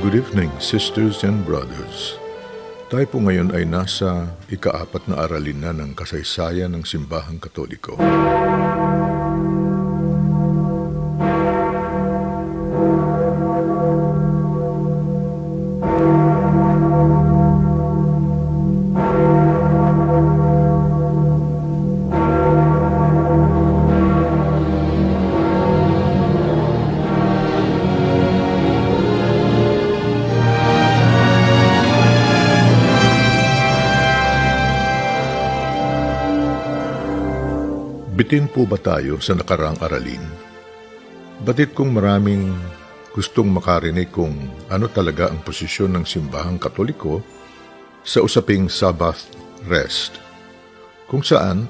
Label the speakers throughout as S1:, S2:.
S1: Good evening, sisters and brothers. Tayo po ngayon ay nasa ika-4 na aralin na ng kasaysayan ng Simbahang Katoliko. Bitin po ba tayo sa nakaraang aralin? Batid kong maraming gustong makarinig kung ano talaga ang posisyon ng Simbahang Katoliko sa usaping Sabbath rest, kung saan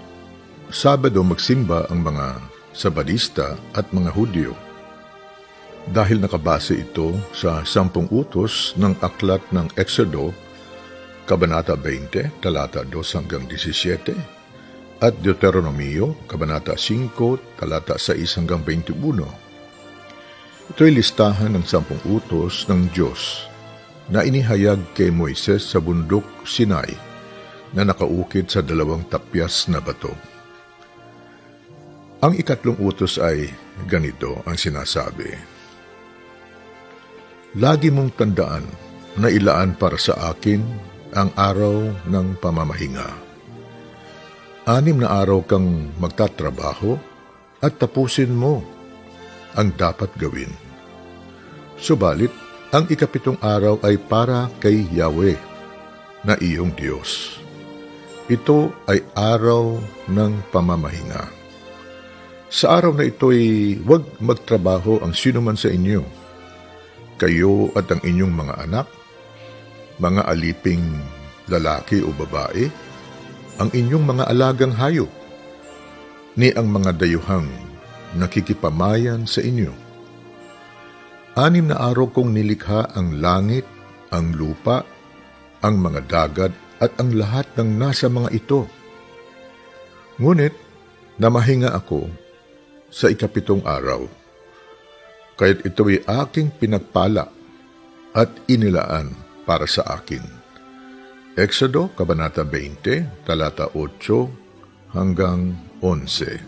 S1: Sabado magsimba ang mga Sabadista at mga Hudyo. Dahil nakabase ito sa 10 utos ng aklat ng Exodo, Kabanata 20, talata 2 hanggang 17, at Deuteronomio, Kabanata 5, talata 6 hanggang 21. Ito'y listahan ng 10 utos ng Diyos na inihayag kay Moises sa bundok Sinai na nakaukit sa 2 tapyas na bato. Ang ikatlong utos ay ganito ang sinasabi: Lagi mong tandaan na ilaan para sa akin ang araw ng pamamahinga. 6 na araw kang magtatrabaho at tapusin mo ang dapat gawin. Subalit, ang ika-7 araw ay para kay Yahweh na iyong Diyos. Ito ay araw ng pamamahinga. Sa araw na ito'y huwag magtrabaho ang sinuman sa inyo, kayo at ang inyong mga anak, mga aliping lalaki o babae, ang inyong mga alagang hayop, ni ang mga dayuhang nakikipamayan sa inyo. 6 na araw kong nilikha ang langit, ang lupa, ang mga dagat, at ang lahat ng nasa mga ito. Ngunit, namahinga ako sa ika-7 araw, kaya't ito'y aking pinagpala at inilaan para sa akin. Exodo, Kabanata 20, talata 8 hanggang 11.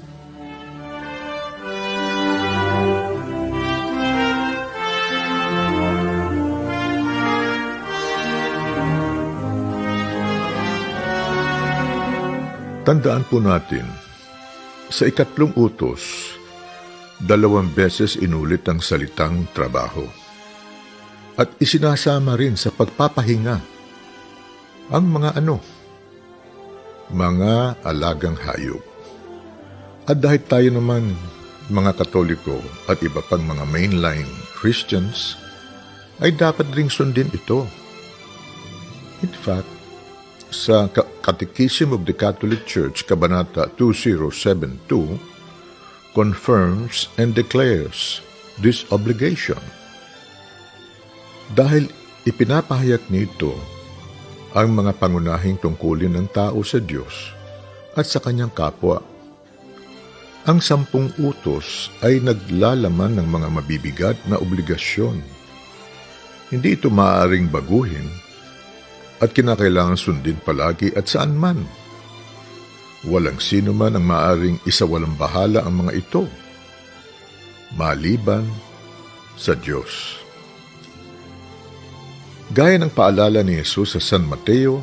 S1: Tandaan po natin, sa ikatlong utos, 2 beses inulit ang salitang trabaho. At isinasama rin sa pagpapahinga ang mga mga alagang hayop. At dahil tayo naman, mga Katoliko at iba pang mga mainline Christians, ay dapat ring sundin ito. In fact, sa Catechism of the Catholic Church, Kabanata 2072, confirms and declares this obligation. Dahil ipinapahayag nito ang mga pangunahing tungkulin ng tao sa Diyos at sa kanyang kapwa. Ang 10 utos ay naglalaman ng mga mabibigat na obligasyon. Hindi ito maaaring baguhin at kinakailangan sundin palagi at saan man. Walang sino man ang maaaring isawalang bahala ang mga ito, maliban sa Diyos. Gaya ng paalala ni Jesus sa San Mateo,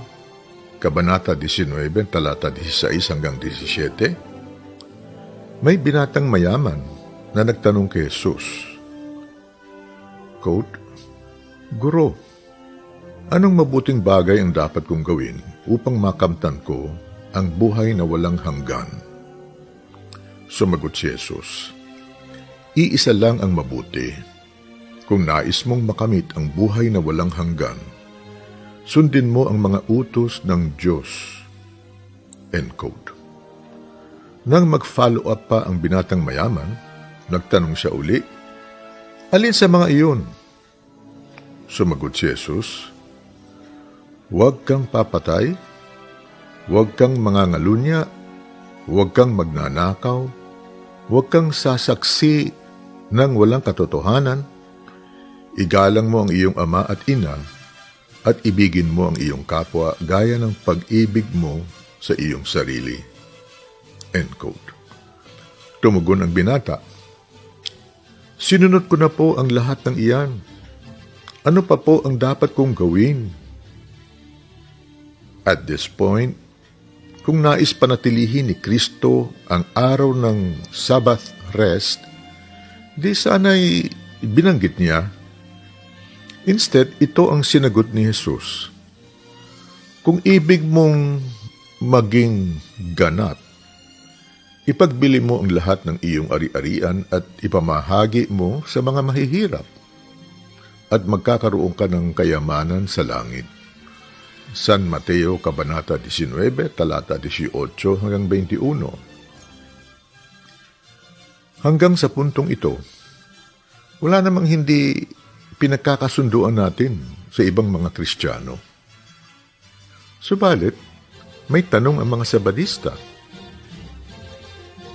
S1: Kabanata 19, talata 16 hanggang 17, may binatang mayaman na nagtanong kay Jesus, quote, Guro, anong mabuting bagay ang dapat kong gawin upang makamtan ko ang buhay na walang hanggan? Sumagot si Jesus, iisa lang ang mabuti. Kung nais mong makamit ang buhay na walang hanggan, sundin mo ang mga utos ng Diyos. End quote. Nang mag-follow up pa ang binatang mayaman, nagtanong siya uli, alin sa mga iyon? Sumagot si Jesus, huwag kang papatay, huwag kang mangangalunya, huwag kang magnanakaw, huwag kang sasaksi ng walang katotohanan, Igalang mo ang iyong ama at ina at ibigin mo ang iyong kapwa gaya ng pag-ibig mo sa iyong sarili. End quote. Tumugon ang binata, "Sinunod ko na po ang lahat ng iyan. Ano pa po ang dapat kong gawin?" At this point, kung nais panatilihin ni Kristo ang araw ng Sabbath rest, di sana'y binanggit niya. Instead, ito ang sinagot ni Jesus. Kung ibig mong maging ganap, ipagbili mo ang lahat ng iyong ari-arian at ipamahagi mo sa mga mahihirap, at magkakaroon ka ng kayamanan sa langit. San Mateo, Kabanata 19, talata 18 hanggang 21. Hanggang sa puntong ito, wala namang hindi pinagkakasunduan natin sa ibang mga Kristiyano. Subalit, may tanong ang mga Sabadista.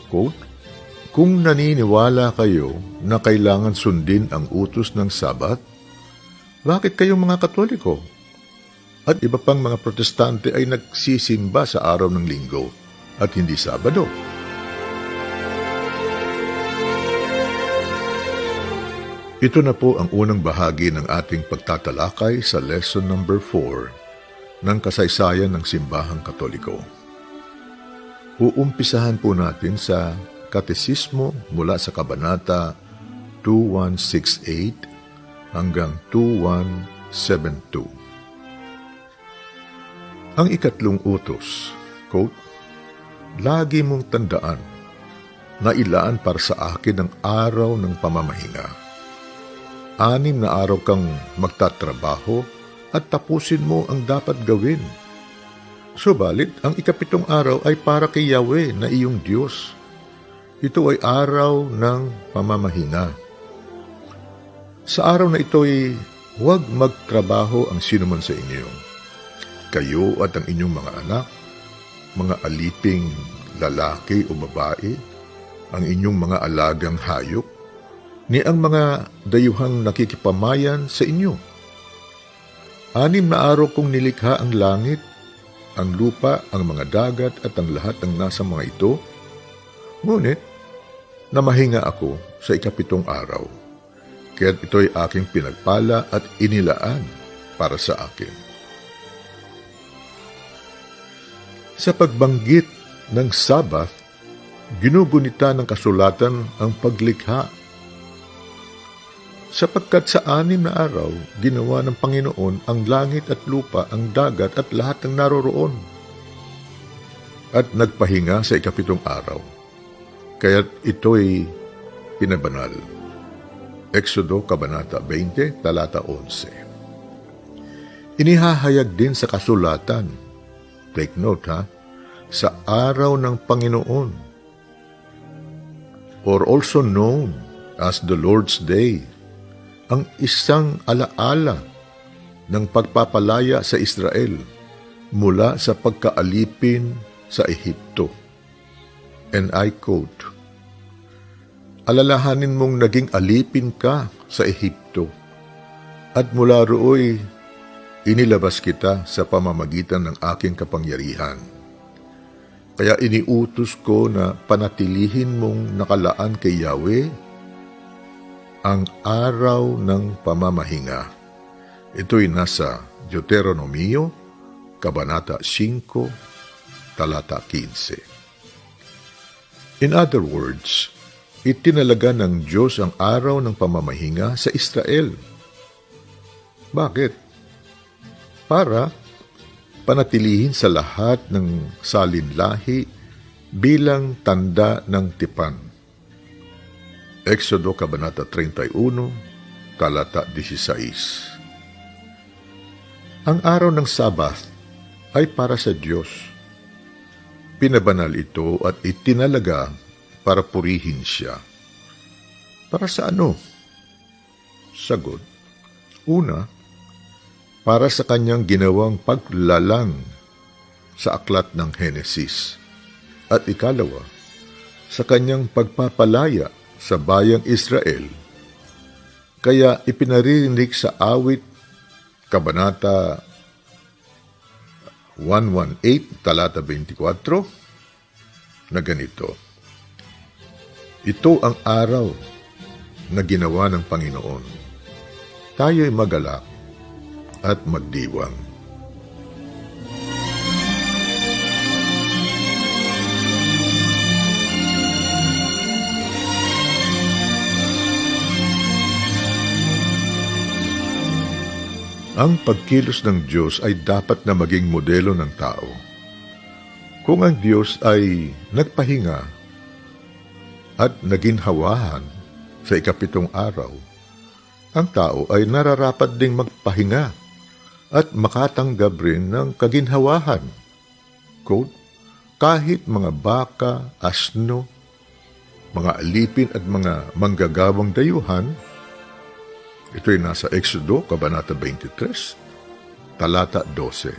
S1: Quote, "Kung naniniwala kayo na kailangan sundin ang utos ng Sabat, bakit kayong mga Katoliko at iba pang mga Protestante ay nagsisimba sa araw ng Linggo at hindi Sabado?" Ito na po ang unang bahagi ng ating pagtatalakay sa lesson number 4 ng kasaysayan ng Simbahang Katoliko. Uumpisahan po natin sa Katesismo mula sa Kabanata 2168 hanggang 2172. Ang ikatlong utos, quote, "Lagi mong tandaan na ilaan para sa akin ang araw ng pamamahinga. 6 na araw kang magtatrabaho at tapusin mo ang dapat gawin. Subalit, ang ika-7 araw ay para kay Yahweh na iyong Diyos. Ito ay araw ng pamamahinga. Sa araw na ito ay huwag magtrabaho ang sinuman sa inyo. Kayo at ang inyong mga anak, mga aliping lalaki o babae, ang inyong mga alagang hayop, ni ang mga dayuhang nakikipamayan sa inyo. 6 na araw kong nilikha ang langit, ang lupa, ang mga dagat at ang lahat ng nasa mga ito. Ngunit, namahinga ako sa ika-7 araw, kaya't ito'y aking pinagpala at inilaan para sa akin." Sa pagbanggit ng Sabbath, ginugunita ng kasulatan ang paglikha. Sapagkat sa 6 na araw, ginawa ng Panginoon ang langit at lupa, ang dagat at lahat ng naroroon. At nagpahinga sa ika-7 araw. Kaya't ito'y pinabanal. Exodo, Kabanata 20, talata 11. Inihahayag din sa kasulatan, take note sa araw ng Panginoon, or also known as the Lord's Day, ang isang alaala ng pagpapalaya sa Israel mula sa pagkaalipin sa Ehipto. And I quote, "Alalahanin mong naging alipin ka sa Ehipto, at mula rooy inilabas kita sa pamamagitan ng aking kapangyarihan. Kaya iniutos ko na panatilihin mong nakalaan kay Yahweh ang araw ng pamamahinga." Ito'y nasa Deuteronomio, Kabanata 5, talata 15. In other words, itinalaga ng Diyos ang araw ng pamamahinga sa Israel. Bakit? Para panatilihin sa lahat ng salinlahi bilang tanda ng tipan. Exodo, Kabanata 31, talata 16. Ang araw ng Sabbath ay para sa Diyos. Pinabanal ito at itinalaga para purihin siya. Para sa ano? Sagot, una, para sa kanyang ginawang paglalang sa aklat ng Henesis. At ikalawa, sa kanyang pagpapalaya sa bayang Israel Kaya ipinaririnig sa awit, Kabanata 118, talata 24, na ganito, ito ang araw na ginawa ng Panginoon. Tayo'y magalak at magdiwang. Ang pagkilos ng Diyos ay dapat na maging modelo ng tao. Kung ang Diyos ay nagpahinga at naginhawahan sa ikapitong araw, ang tao ay nararapat ding magpahinga at makatanggap rin ng kaginhawahan. Quote, kahit mga baka, asno, mga alipin at mga manggagawang dayuhan, ito'y nasa Exodo, Kabanata 23, talata 12.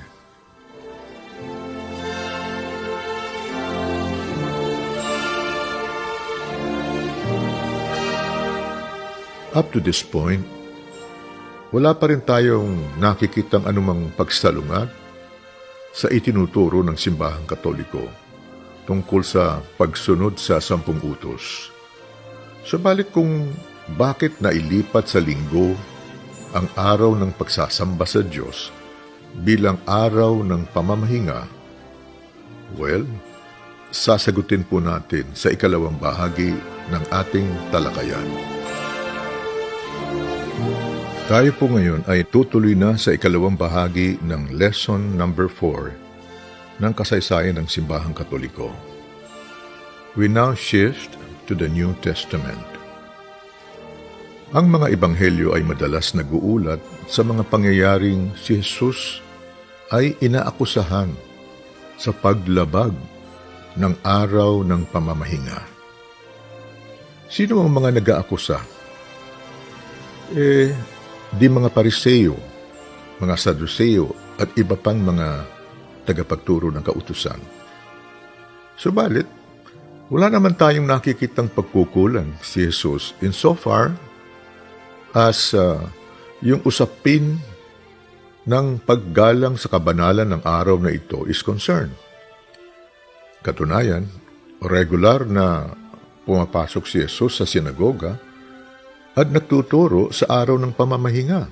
S1: Up to this point, wala pa rin tayong nakikitang anumang pagsalungat sa itinuturo ng simbahang Katoliko tungkol sa pagsunod sa 10 utos. Subalit kung bakit nailipat sa linggo ang araw ng pagsasamba sa Diyos bilang araw ng pamamahinga? Well, sasagutin po natin sa ikalawang bahagi ng ating talakayan. Tayo po ngayon ay tutuloy na sa ikalawang bahagi ng lesson number 4 ng kasaysayan ng Simbahang Katoliko. We now shift to the New Testament. Ang mga ebanghelyo ay madalas nag-uulat sa mga pangyayaring si Jesus ay inaakusahan sa paglabag ng araw ng pamamahinga. Sino ang mga nag-aakusa? Di mga Pariseo, mga Saduseo at iba pang mga tagapagturo ng kautusan. Subalit, wala naman tayong nakikitang pagkukulang si Jesus insofar as yung usapin ng paggalang sa kabanalan ng araw na ito is concerned. Katunayan, regular na pumapasok si Jesus sa sinagoga at nagtuturo sa araw ng pamamahinga.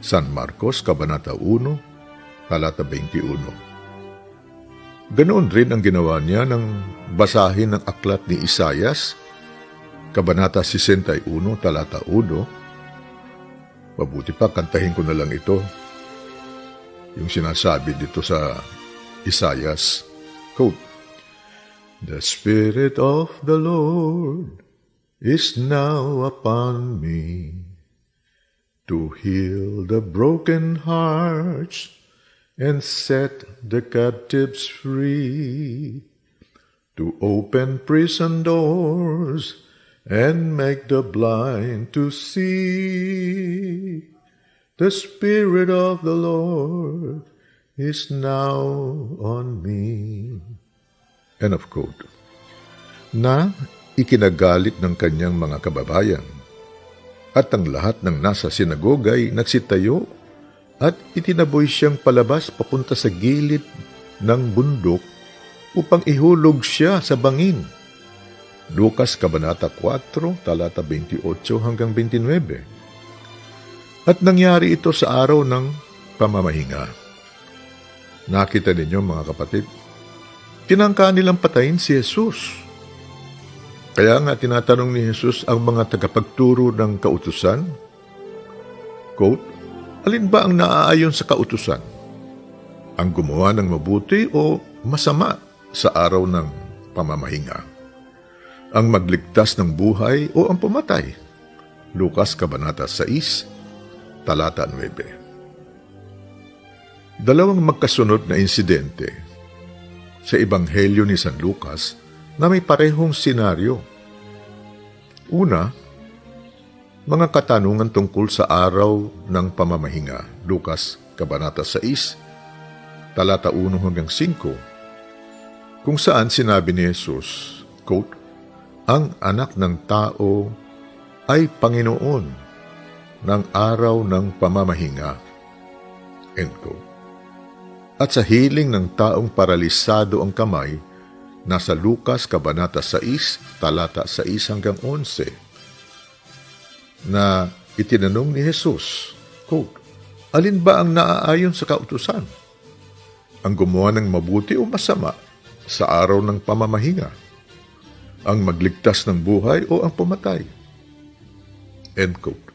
S1: San Marcos, Kabanata 1, talata 21. Ganoon rin ang ginawa niya nang basahin ng aklat ni Isaias, Kabanata 61, talata 1. Mabuti pa, kantahin ko na lang ito. Yung sinasabi dito sa Isaias, quote, the Spirit of the Lord is now upon me, to heal the broken hearts and set the captives free, to open prison doors and make the blind to see. The Spirit of the Lord is now on me. End of quote. Na ikinagalit ng kanyang mga kababayan, at ang lahat ng nasa sinagoga ay nagsitayo at itinaboy siyang palabas papunta sa gilid ng bundok upang ihulog siya sa bangin. Lucas Kabanata 4, talata 28 hanggang 29. At nangyari ito sa araw ng pamamahinga. Nakita ninyo mga kapatid, tinangka nilang patayin si Jesus. Kaya nga tinatanong ni Jesus ang mga tagapagturo ng kautusan, quote, alin ba ang naaayon sa kautusan? Ang gumawa ng mabuti o masama sa araw ng pamamahinga? Ang magligtas ng buhay o ang pumatay? Lucas Kabanata 6, talata 9. Dalawang magkasunod na insidente sa Ebanghelyo ni San Lucas na may parehong senaryo. Una, mga katanungan tungkol sa araw ng pamamahinga. Lucas Kabanata 6, talata 1 hanggang 5, kung saan sinabi ni Jesus, quote, ang anak ng tao ay Panginoon ng araw ng pamamahinga. End quote. At sa hiling ng taong paralisado ang kamay, nasa Lucas Kabanata 6, talata 6 hanggang 11, na itinanong ni Jesus, quote, "Alin ba ang naaayon sa kautusan? Ang gumawa ng mabuti o masama sa araw ng pamamahinga? Ang magligtas ng buhay o ang pumatay?" End quote.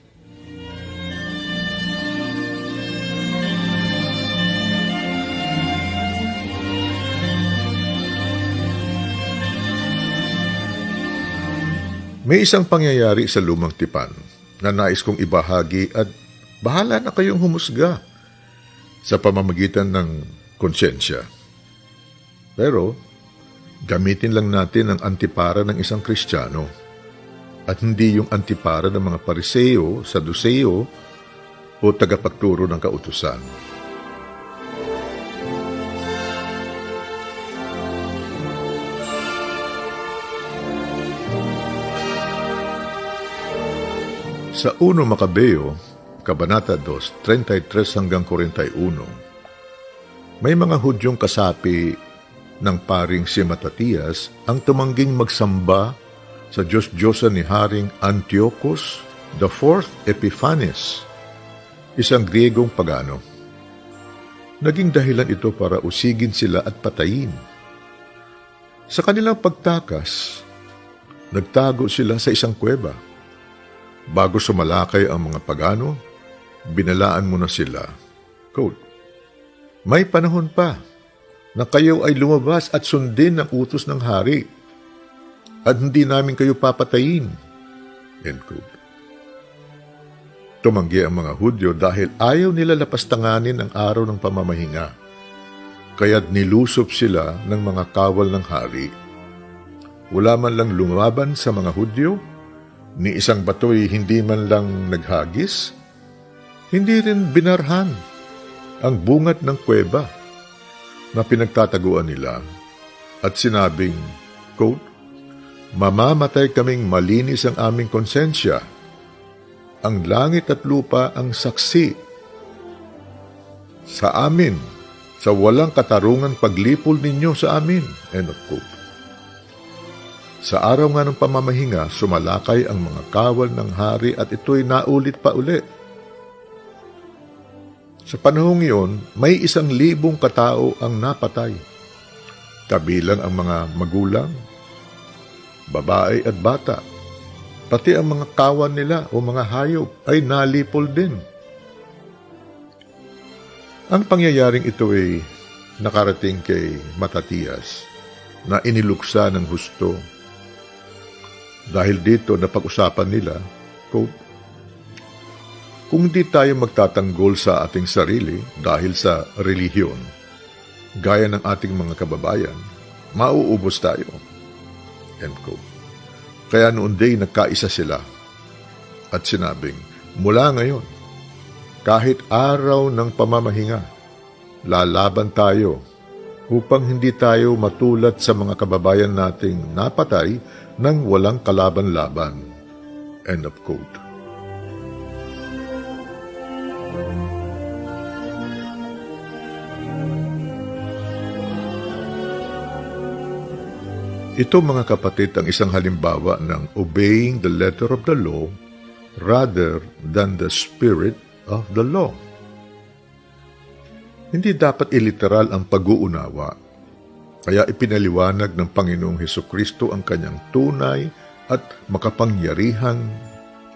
S1: May isang pangyayari sa Lumang Tipan na nais kong ibahagi at bahala na kayong humusga sa pamamagitan ng konsyensya. Pero, gamitin lang natin ang antipara ng isang Kristiyano at hindi yung antipara ng mga Pariseo, Saduseo o tagapagturo ng kautusan. Sa 1 Makabeo, Kabanata 2, 33 hanggang 41, may mga Hudyong kasapi ng paring si Matatias ang tumangging magsamba sa Diyos-Diyosan ni Haring Antiochus IV Epiphanes, isang Griegong pagano. Naging dahilan ito para usigin sila at patayin. Sa kanilang pagtakas, nagtago sila sa isang kuweba. Bago sumalakay ang mga pagano, binalaan mo na sila. Quote, "May panahon pa na kayo ay lumabas at sundin ang utos ng hari at hindi namin kayo papatayin." End quote. Tumanggi ang mga Hudyo dahil ayaw nila lapastanganin ang araw ng pamamahinga. Kaya't nilusob sila ng mga kawal ng hari. Wala man lang lumaban sa mga Hudyo, ni isang bato'y hindi man lang naghagis, hindi rin binarhan ang bungat ng kuweba na pinagtataguan nila at sinabing, quote, "Mamamatay kaming malinis ang aming konsensya. Ang langit at lupa ang saksi sa amin, sa walang katarungan paglipol ninyo sa amin." End of quote. Sa araw nga ng pamamahinga, sumalakay ang mga kawal ng hari at ito'y naulit pa uli. Sa panahong iyon, may 1,000 katao ang napatay. Kabilang ang mga magulang, babae at bata. Pati ang mga kawan nila o mga hayop ay nalipol din. Ang pangyayaring ito ay nakarating kay Matatias na iniluksa ng husto. Dahil dito napag-usapan nila, quote, "Kung di tayo magtatanggol sa ating sarili dahil sa relihiyon, gaya ng ating mga kababayan, mauubos tayo." End quote. Kaya noon day nagkaisa sila at sinabing, "Mula ngayon, kahit araw ng pamamahinga, lalaban tayo upang hindi tayo matulad sa mga kababayan nating napatay nang walang kalaban-laban." End of quote. Ito, mga kapatid, ang isang halimbawa ng obeying the letter of the law rather than the spirit of the law. Hindi dapat iliteral ang pag-uunawa. Kaya ipinaliwanag ng Panginoong Hesukristo ang kanyang tunay at makapangyarihang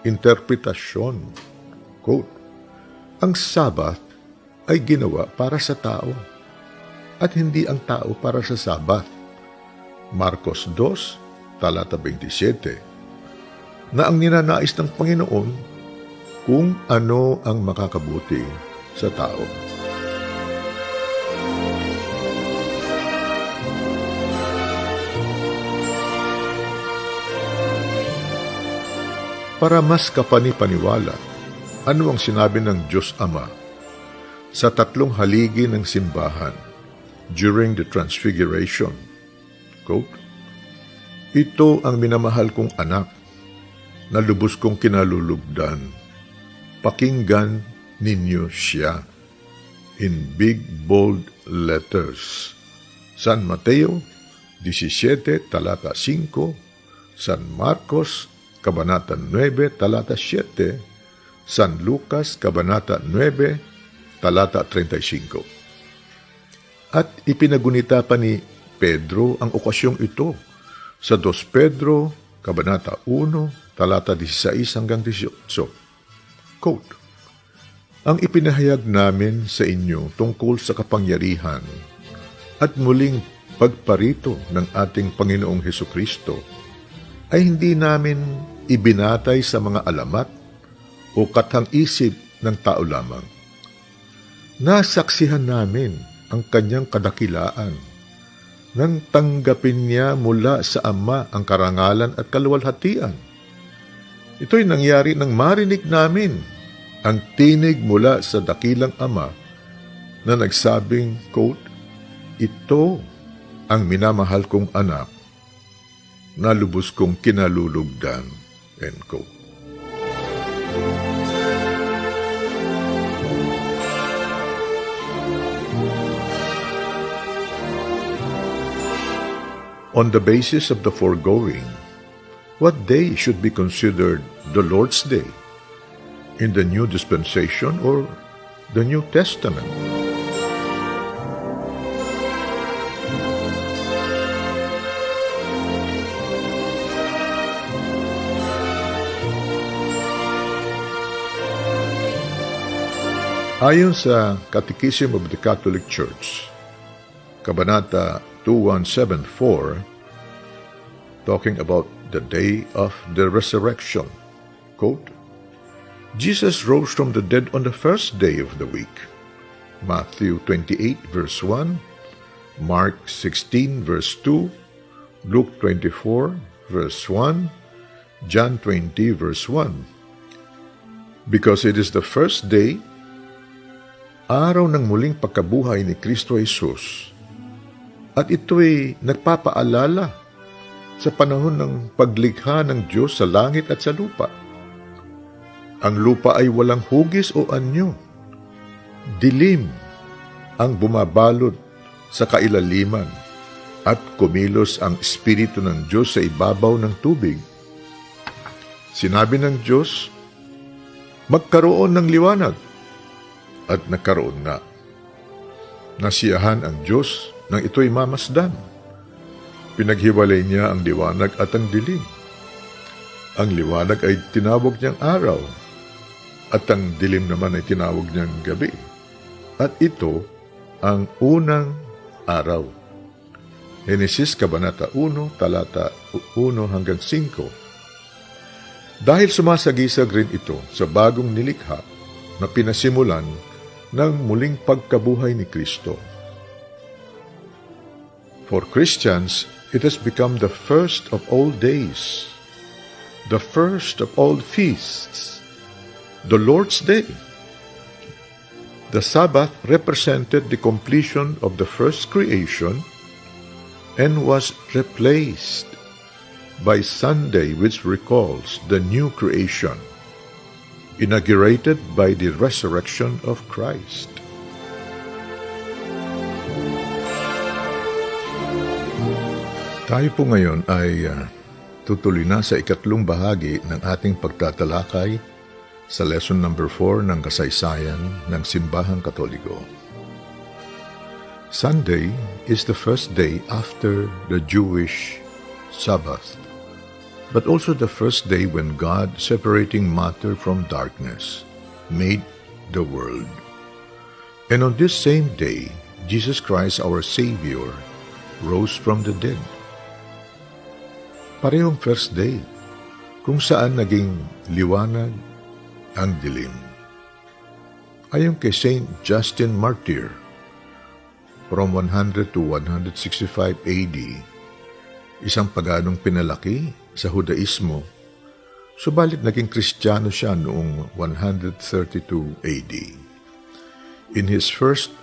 S1: interpretasyon. Quote, "Ang Sabat ay ginawa para sa tao at hindi ang tao para sa Sabat." Marcos 2, talata 27, na ang ninanais ng Panginoon kung ano ang makakabuti sa tao. Para mas kapani-paniwala, ano ang sinabi ng Diyos Ama sa 3 haligi ng simbahan during the Transfiguration? Quote, "Ito ang minamahal kong anak na lubos kong kinalulugdan. pakinggan ninyo siya. In big, bold letters. San Mateo 17, talata 5, San Marcos, Kabanata 9, talata 7, San Lucas, Kabanata 9, talata 35. At ipinagunita pa ni Pedro ang okasyong ito sa 2 Pedro, Kabanata 1, talata 16 hanggang 18. Quote, ang ipinahayag namin sa inyo tungkol sa kapangyarihan at muling pagparito ng ating Panginoong Hesukristo ay hindi namin ibinatay sa mga alamat o kathang-isip ng tao lamang. Nasaksihan namin ang kanyang kadakilaan nang tanggapin niya mula sa Ama ang karangalan at kaluwalhatian. Ito'y nangyari nang marinig namin ang tinig mula sa dakilang Ama na nagsabing, quote, ito ang minamahal kong anak na lubos kong kinalulugdan, end quote. On the basis of the foregoing, what day should be considered the Lord's Day in the New Dispensation or the New Testament? Ayon sa Catechism of the Catholic Church, Kabanata 2174, talking about the day of the resurrection, quote, Jesus rose from the dead on the first day of the week. Matthew 28, verse 1, Mark 16, verse 2, Luke 24, verse 1, John 20, verse 1. Because it is the first day, araw ng muling pagkabuhay ni Kristo Jesus, at ito'y nagpapaalala sa panahon ng paglikha ng Diyos sa langit at sa lupa. Ang lupa ay walang hugis o anyo. Dilim ang bumabalot sa kailaliman at kumilos ang Espiritu ng Diyos sa ibabaw ng tubig. Sinabi ng Diyos, magkaroon ng liwanag, at nagkaroon nga. Nasiyahan ang Diyos nang ito'y mamasdan. Pinaghiwalay niya ang liwanag at ang dilim. Ang liwanag ay tinawag niyang araw, at ang dilim naman ay tinawag niyang gabi. At ito ang unang araw. Henesis Kabanata 1, talata 1 hanggang 5. Dahil sumasagisag rin ito sa bagong nilikha na pinasimulan ng muling pagkabuhay ni Kristo. For Christians, it has become the first of all days, the first of all feasts, the Lord's Day. The Sabbath represented the completion of the first creation and was replaced by Sunday, which recalls the new creation, inaugurated by the resurrection of Christ. Tayo po ngayon ay tutuloy na sa ikatlong bahagi ng ating pagtatalakay sa lesson number 4 ng kasaysayan ng Simbahang Katoliko. Sunday is the first day after the Jewish Sabbath, but also the first day when God, separating matter from darkness, made the world. And on this same day, Jesus Christ, our Savior, rose from the dead. Parehong first day, kung saan naging liwanag ang dilim. Ayon kay Saint Justin Martyr, from 100 to 165 AD, isang paganong pinalaki sa Judaismo, subalit naging Kristiyano siya noong 132 AD. In his first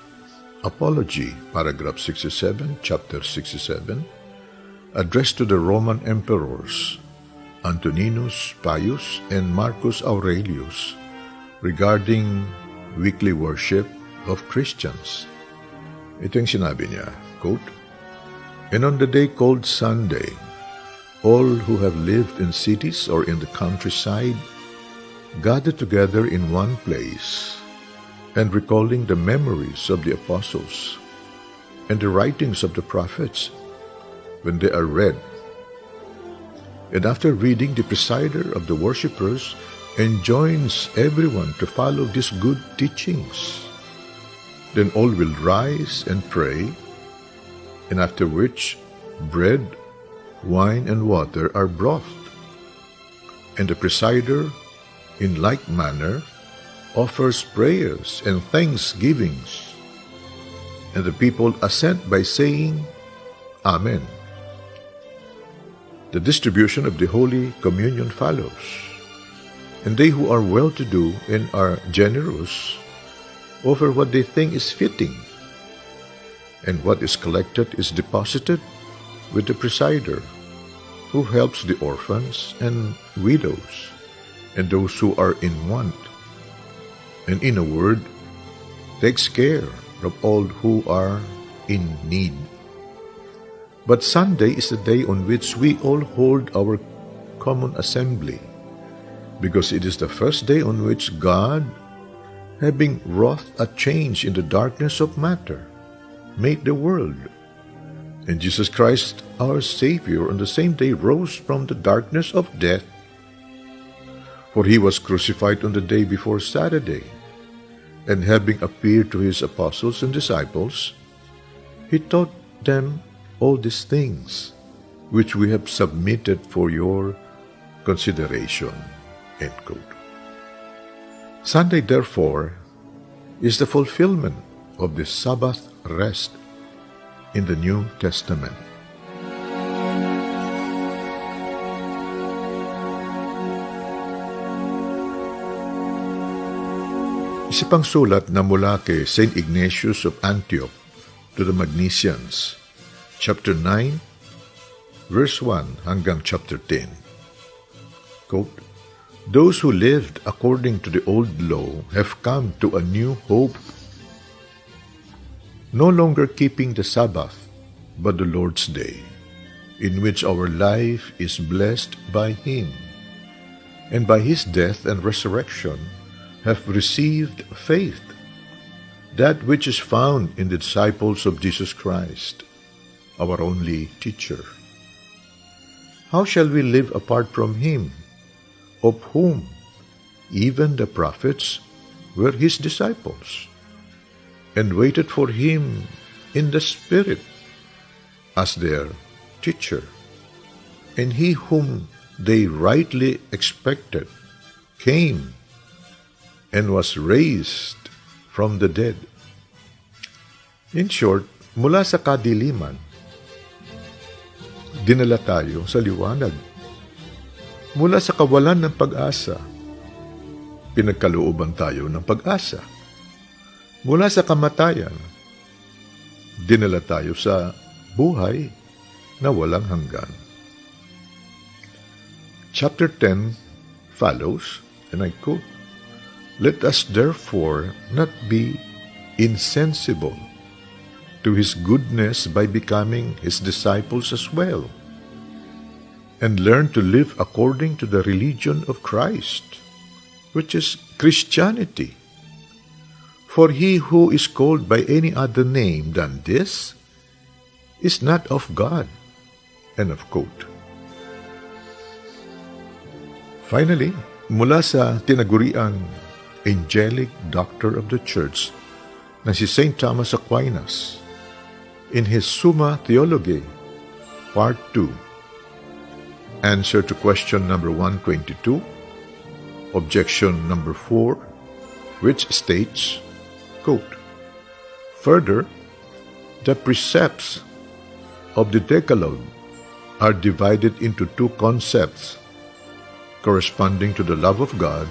S1: Apology, paragraph 67, chapter 67, addressed to the Roman emperors Antoninus Pius and Marcus Aurelius, regarding weekly worship of Christians. Ito yung sinabi niya, quote, "And on the day called Sunday, all who have lived in cities or in the countryside gather together in one place, and recalling the memories of the apostles and the writings of the prophets, when they are read, and after reading, the presider of the worshippers enjoins everyone to follow these good teachings. Then all will rise and pray, and after which bread, wine, and water are brought. And the presider, in like manner, offers prayers and thanksgivings, and the people assent by saying, Amen. The distribution of the Holy Communion follows, and they who are well-to-do and are generous offer what they think is fitting, and what is collected is deposited with the presider, who helps the orphans and widows and those who are in want, and in a word, takes care of all who are in need. But Sunday is the day on which we all hold our common assembly, because it is the first day on which God, having wrought a change in the darkness of matter, made the world. And Jesus Christ, our Savior, on the same day rose from the darkness of death. For he was crucified on the day before Saturday, and having appeared to his apostles and disciples, he taught them all these things, which we have submitted for your consideration." End quote. Sunday, therefore, is the fulfillment of the Sabbath rest in the New Testament. Isa pang sulat na mula kay St. Ignatius of Antioch to the Magnesians, chapter 9, verse 1 hanggang chapter 10. Quote, "Those who lived according to the old law have come to a new hope, no longer keeping the Sabbath, but the Lord's day, in which our life is blessed by Him, and by His death and resurrection have received faith, that which is found in the disciples of Jesus Christ, our only teacher. How shall we live apart from Him, of whom even the prophets were His disciples, and waited for Him in the Spirit as their teacher? And He whom they rightly expected came and was raised from the dead." In short, mula sa kadiliman, dinala tayo sa liwanag. Mula sa kawalan ng pag-asa, pinagkalooban tayo ng pag-asa. Mula sa kamatayan, dinala tayo sa buhay na walang hanggan. Chapter 10 follows, and I quote, "Let us therefore not be insensible to His goodness by becoming His disciples as well, and learn to live according to the religion of Christ, which is Christianity. For he who is called by any other name than this is not of God." End of quote. Finally, mula sa tinaguriang angelic doctor of the church na si St. Thomas Aquinas, in his Summa Theologiae, Part 2, answer to question number 122, objection number 4, which states, quote, "Further, the precepts of the Decalogue are divided into two concepts corresponding to the love of God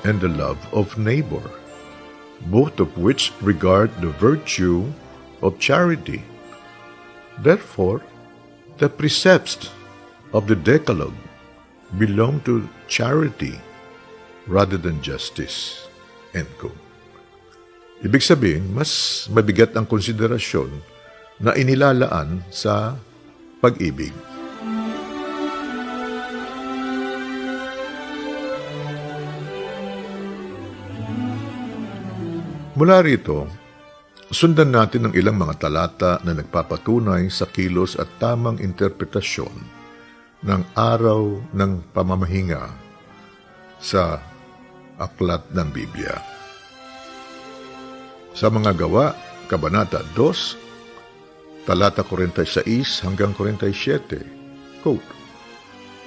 S1: and the love of neighbor, both of which regard the virtue of charity. Therefore, the precepts of the Decalogue belong to charity, rather than justice. End quote. Ibig sabihin, mas mabigat ang konsiderasyon na inilalaan sa pag-ibig. Mula rito, sundan natin ang ilang mga talata na nagpapatunay sa kilos at tamang interpretasyon ng araw ng pamamahinga sa aklat ng Biblia. Sa mga gawa, Kabanata 2, talata 46 hanggang 47, quote,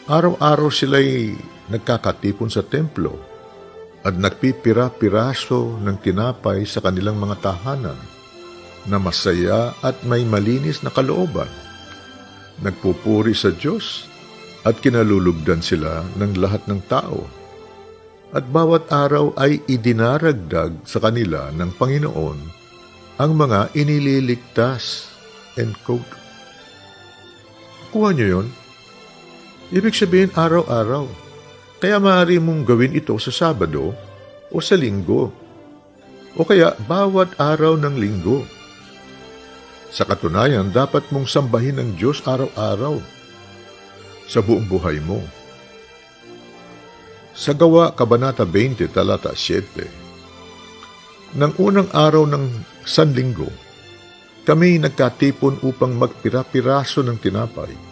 S1: araw-araw sila'y nagkakatipon sa templo at nagpipira-piraso ng tinapay sa kanilang mga tahanan na masaya at may malinis na kalooban. Nagpupuri sa Diyos at kinalulugdan sila ng lahat ng tao. At bawat araw ay idinaragdag sa kanila ng Panginoon ang mga inililigtas. End quote. Kuha niyo yun? Ibig sabihin araw-araw. Kaya maaari mong gawin ito sa Sabado o sa Linggo, o kaya bawat araw ng Linggo. Sa katunayan, dapat mong sambahin ang Diyos araw-araw sa buong buhay mo. Sa Gawa, Kabanata 20, talata 7, nang unang araw ng Sanlinggo, kami nagkatipon upang magpira-piraso ng tinapay.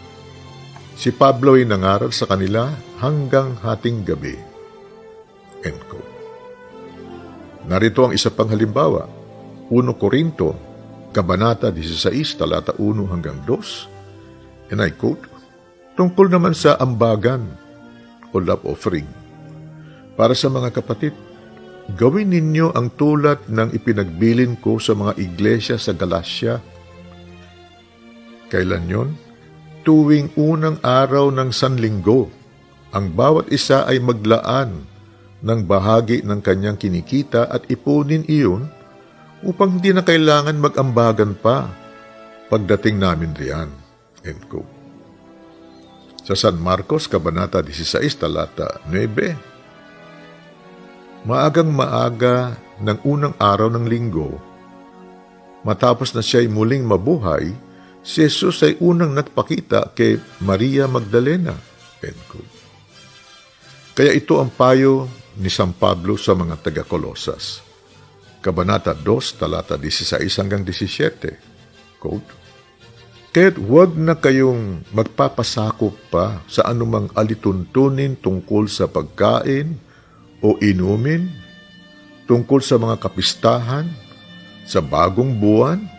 S1: Si Pablo ay nangaral sa kanila hanggang hating gabi. End quote. Narito ang isa pang halimbawa. 1 Korinto, Kabanata 16, talata 1 hanggang 2. And I quote, tungkol naman sa ambagan o love offering. Para sa mga kapatid, gawin ninyo ang tulad ng ipinagbilin ko sa mga iglesia sa Galacia. Kailan yon? Tuwing unang araw ng Sanlinggo, ang bawat isa ay maglaan ng bahagi ng kanyang kinikita at ipunin iyon upang hindi na kailangan mag-ambagan pa pagdating namin riyan. End quote. Sa San Marcos, Kabanata 16, talata 9, maagang maaga ng unang araw ng linggo, matapos na siya'y muling mabuhay, si Jesus ay unang nagpakita kay Maria Magdalena. End quote. Kaya ito ang payo ni San Pablo sa mga taga-Kolosas. Kabanata 2, talata 16 hanggang 17. Quote, kaya't huwag na kayong magpapasakop pa sa anumang alituntunin tungkol sa pagkain o inumin, tungkol sa mga kapistahan, sa bagong buwan,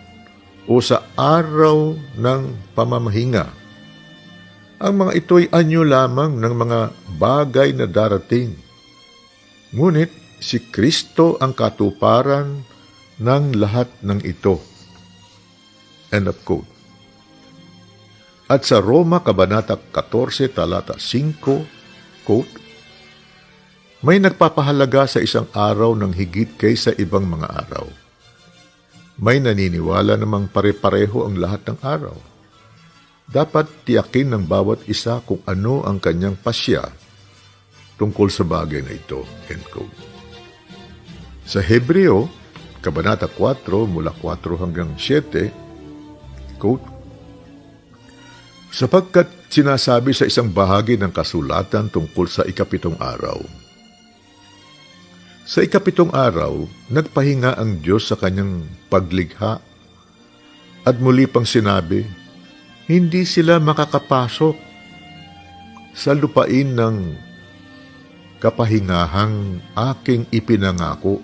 S1: o sa araw ng pamamahinga. Ang mga ito'y anyo lamang ng mga bagay na darating. Ngunit si Kristo ang katuparan ng lahat ng ito. End of quote. At sa Roma, Kabanata 14, talata 5, quote, may nagpapahalaga sa isang araw ng higit kaysa ibang mga araw. May naniniwala namang pare-pareho ang lahat ng araw. Dapat tiyakin ng bawat isa kung ano ang kanyang pasya tungkol sa bagay na ito. End quote. Sa Hebreo, Kabanata 4, mula 4 hanggang 7, quote, sapagkat sinasabi sa isang bahagi ng kasulatan tungkol sa ikapitong araw, sa ikapitong araw, nagpahinga ang Diyos sa kanyang paglikha at muli pang sinabi, hindi sila makakapasok sa lupain ng kapahingahang aking ipinangako.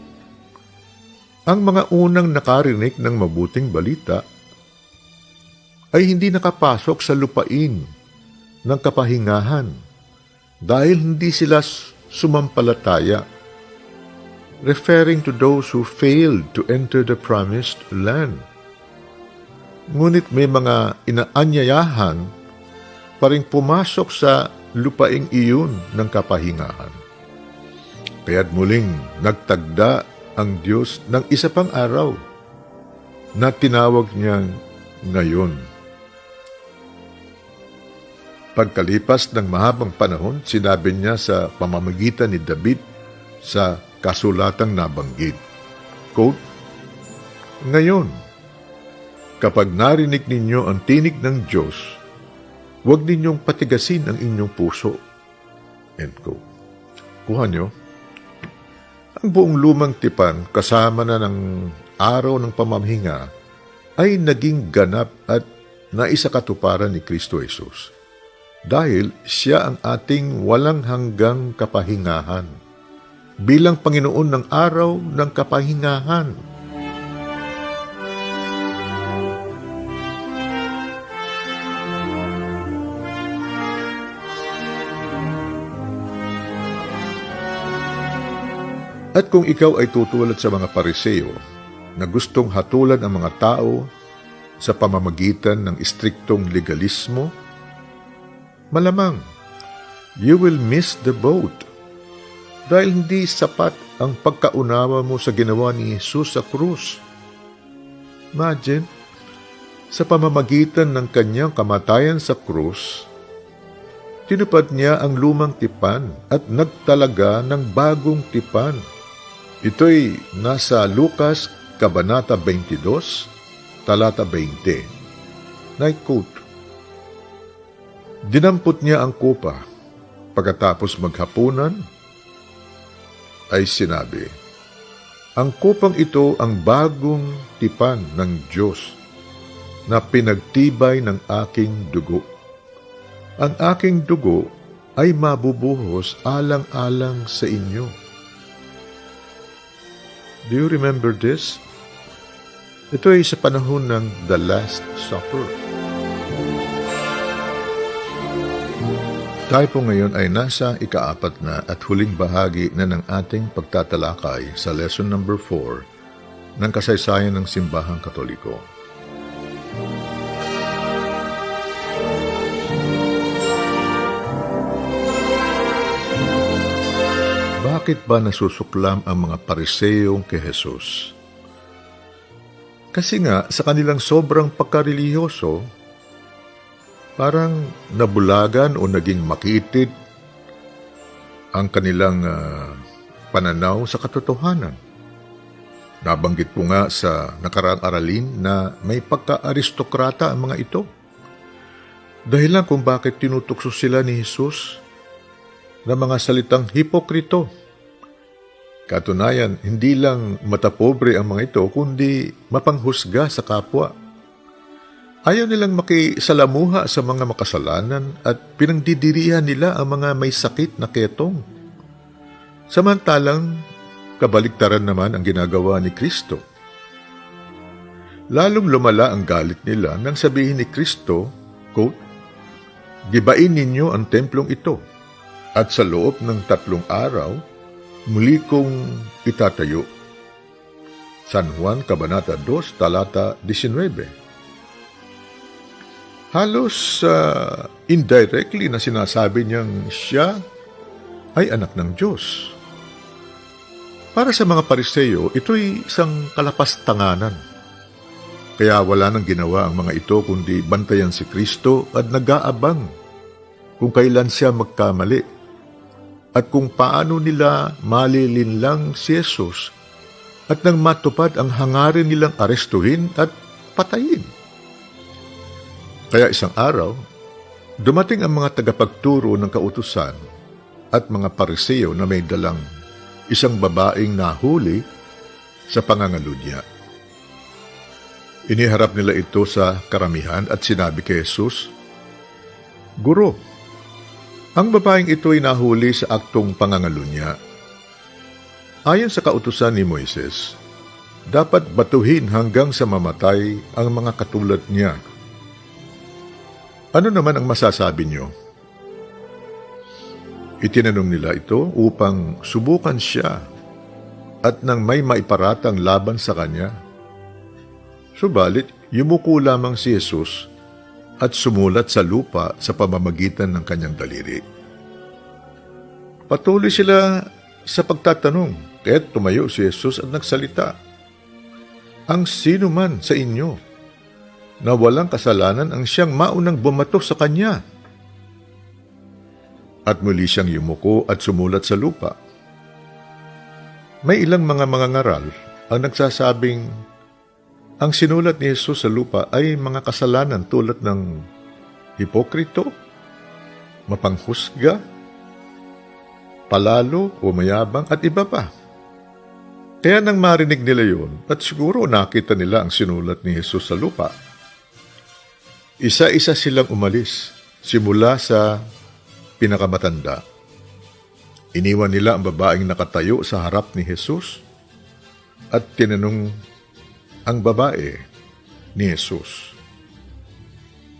S1: Ang mga unang nakarinig ng mabuting balita ay hindi nakapasok sa lupain ng kapahingahan dahil hindi sila sumampalataya, referring to those who failed to enter the promised land. Ngunit may mga inaanyayahan pa ring pumasok sa lupaing iyon ng kapahingahan. Kaya't muling nagtagda ang Diyos ng isa pang araw na tinawag niyang ngayon. Pagkalipas ng mahabang panahon, sinabi niya sa pamamagitan ni David sa kasulatang nabanggit. Quote, "Ngayon, kapag narinig ninyo ang tinig ng Diyos, huwag ninyong patigasin ang inyong puso." End quote. Kuha nyo, ang buong lumang tipan kasama na ng araw ng pamamahinga ay naging ganap at naisakatuparan ni Kristo Jesus. Dahil siya ang ating walang hanggang kapahingahan, bilang Panginoon ng araw ng kapahingahan. At kung ikaw ay tutulad sa mga Pariseo na gustong hatulan ang mga tao sa pamamagitan ng istriktong legalismo, malamang you will miss the boat dahil hindi sapat ang pagkaunawa mo sa ginawa ni Jesus sa krus. Imagine, sa pamamagitan ng kanyang kamatayan sa krus, tinupad niya ang lumang tipan at nagtalaga ng bagong tipan. Ito'y nasa Lucas, Kabanata 22, Talata 20. Na-quote, "Dinampot niya ang kupa, pagkatapos maghapunan, ay sinabi, ang kupang ito ang bagong tipan ng Diyos na pinagtibay ng aking dugo. Ang aking dugo ay mabubuhos alang-alang sa inyo." Do you remember this? Ito ay sa panahon ng The Last Supper. Tayo po ngayon ay nasa ika-4 na at huling bahagi na ng ating pagtatalakay sa lesson number 4 ng kasaysayan ng Simbahang Katoliko. Bakit ba nasusuklam ang mga Pariseyong kay Jesus? Kasi nga, sa kanilang sobrang pagkarelihiyoso, parang nabulagan o naging makitid ang kanilang pananaw sa katotohanan. Nabanggit ko nga sa nakaraang aralin na may pagka-aristokrata ang mga ito. Dahilan kung bakit tinutukso sila ni Jesus na mga salitang hipokrito. Katunayan, hindi lang matapobre ang mga ito, kundi mapanghusga sa kapwa. Ayaw nilang makisalamuha sa mga makasalanan at pinangdidirihan nila ang mga may sakit na ketong. Samantalang, kabaliktaran naman ang ginagawa ni Kristo. Lalong lumala ang galit nila nang sabihin ni Kristo, quote, "Gibain ninyo ang templong ito, at sa loob ng 3 araw, muli kong itatayo." San Juan, Kabanata 2, Talata 19. Halos indirectly na sinasabi niyang siya ay anak ng Diyos. Para sa mga Pariseo, ito'y isang kalapastanganan. Kaya wala nang ginawa ang mga ito kundi bantayan si Kristo at nag-aabang kung kailan siya magkamali at kung paano nila malilinlang si Jesus at nang matupad ang hangarin nilang arestuhin at patayin. Kaya isang araw, dumating ang mga tagapagturo ng kautusan at mga Pariseo na may dalang isang babaeng nahuli sa pangangalunya. Iniharap nila ito sa karamihan at sinabi kay Jesus, "Guro, ang babaeng ito ay nahuli sa aktong pangangalunya. Ayon sa kautusan ni Moises, dapat batuhin hanggang sa mamatay ang mga katulad niya. Ano naman ang masasabi niyo?" Itinanong nila ito upang subukan siya at nang may maiparatang laban sa kanya. Subalit, yumuko lamang si Jesus at sumulat sa lupa sa pamamagitan ng kanyang daliri. Patuloy sila sa pagtatanong, kaya't tumayo si Jesus at nagsalita, "Ang sino man sa inyo na walang kasalanan ang siyang maunang bumato sa kanya." At muli siyang yumuko at sumulat sa lupa. May ilang mga mangangaral ang nagsasabing ang sinulat ni Jesus sa lupa ay mga kasalanan tulad ng hipokrito, mapanghusga, palalo o mayabang at iba pa. Kaya nang marinig nila yun, at siguro nakita nila ang sinulat ni Jesus sa lupa, isa-isa silang umalis, simula sa pinakamatanda. Iniwan nila ang babaeng nakatayo sa harap ni Jesus at tinanong ang babae ni Jesus,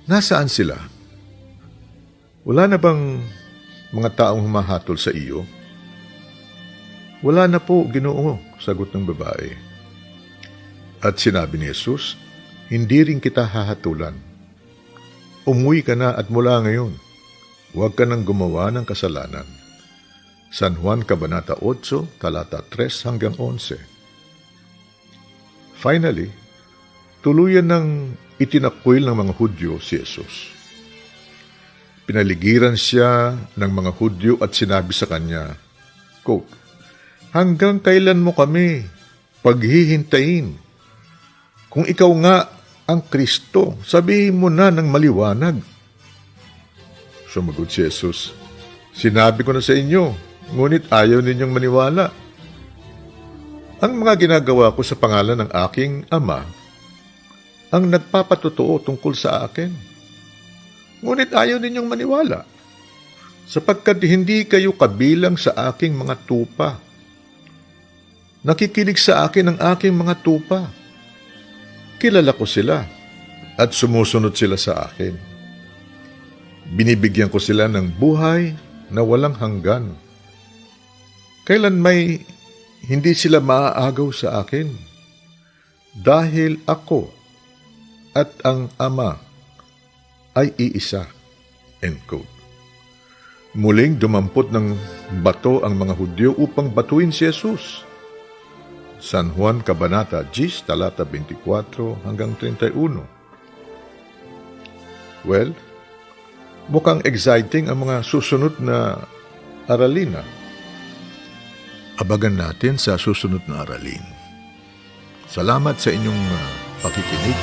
S1: "Nasaan sila? Wala na bang mga taong humahatol sa iyo?" "Wala na po, Ginoo," sagot ng babae. At sinabi ni Jesus, "Hindi rin kita hahatulan. Umuwi ka na at mula ngayon, huwag ka nang gumawa ng kasalanan." San Juan Kabanata 8, talata 3 hanggang 11. Finally, tuluyan ng itinakwil ng mga Hudyo si Jesus. Pinaligiran siya ng mga Hudyo at sinabi sa kanya, quote, "Hanggang kailan mo kami paghihintayin? Kung ikaw nga ang Kristo, sabihin mo na ng maliwanag." Sumagot si Jesus, "Sinabi ko na sa inyo, ngunit ayaw ninyong maniwala. Ang mga ginagawa ko sa pangalan ng aking Ama ang nagpapatotoo tungkol sa akin. Ngunit ayaw ninyong maniwala, sapagkat hindi kayo kabilang sa aking mga tupa. Nakikinig sa akin ang aking mga tupa. Kilala ko sila at sumusunod sila sa akin. Binibigyan ko sila ng buhay na walang hanggan. Kailan may hindi sila maaagaw sa akin, dahil ako at ang Ama ay iisa." End quote. Muling dumampot ng bato ang mga Hudyo upang batuin si Jesus. San Juan Kabanata 10, talata 24 hanggang 31. Well, mukhang exciting ang mga susunod na aralin. Abagan natin sa susunod na aralin. Salamat sa inyong pakikinig.